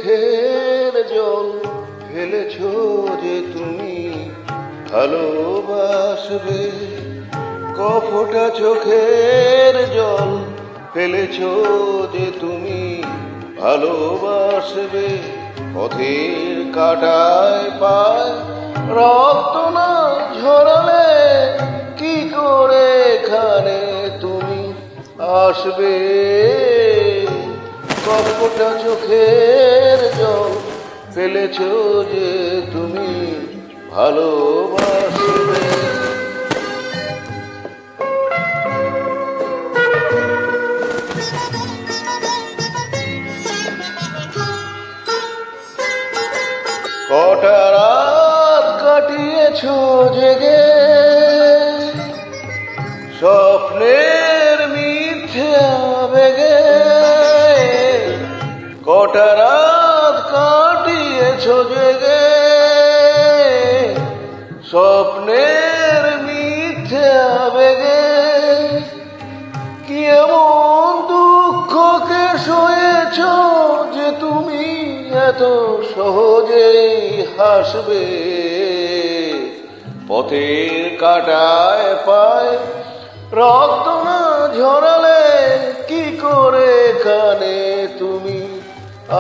চোখের জল ফেলেছো যে তুমি ভালোবাসবে, কফোটা চোখের জল ফেলেছো যে তুমি ভালোবাসবে। পথের কাঁটায় পায় রক্ত না ঝরালে কি করে এখানে তুমি আসবে? কফোটা চোখের জল ফেলেছো যে তুমি ভালোবাসবে। কটা রাত কাটিয়েছো জেগে স্বপ্নের মিথ্যে আবেগে, কটা রাত কাটিয়েছো জেগে স্বপ্নের মিথ্যে আবেগে। কি এমন দুঃখকে সয়েছো যে তুমি এত সহজেই হাসবে? পথের কাঁটায় পায় রক্ত না ঝরালে কি করে এখানে তুমি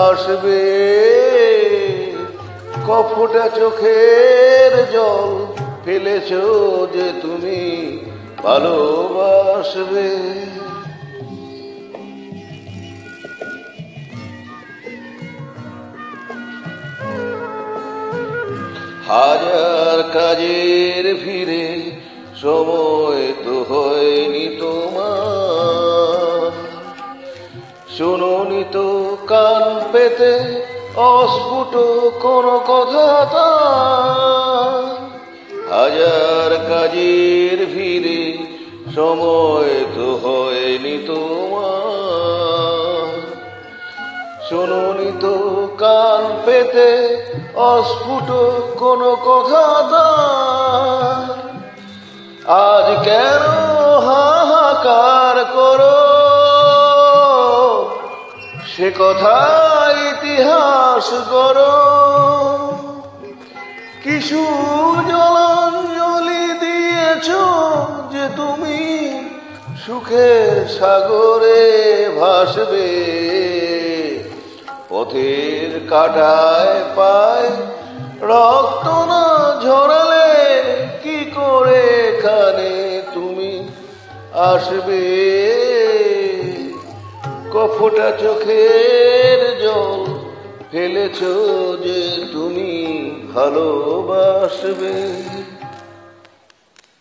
আসবে? কফোটা চোখের জল ফেলেছো যে তুমি ভালোবাসবে। হাজার কাজের ভিড়ে সময় তো হয়নি তোমার, শুনোনি তো কান পেতে অস্ফুট কোনো কথা তার। হাজার কাজের ভিড়ে সময় তো হয়নি তোমার, শুনোনি তো কান পেতে অস্ফুট কোনো কথা তার। আজ কেন হাহাকার করো সে কথা ইতিহাস গড়ো। কিছু জলাঞ্জলি দিয়েছো যে তুমি সুখের সাগরে ভাসবে। পথের কাঁটায় পায় রক্ত না ঝরালে কি করে এখানে তুমি আসবে? কফোটা চোখের জল ফেলেছো যে তুমি ভালোবাসবে।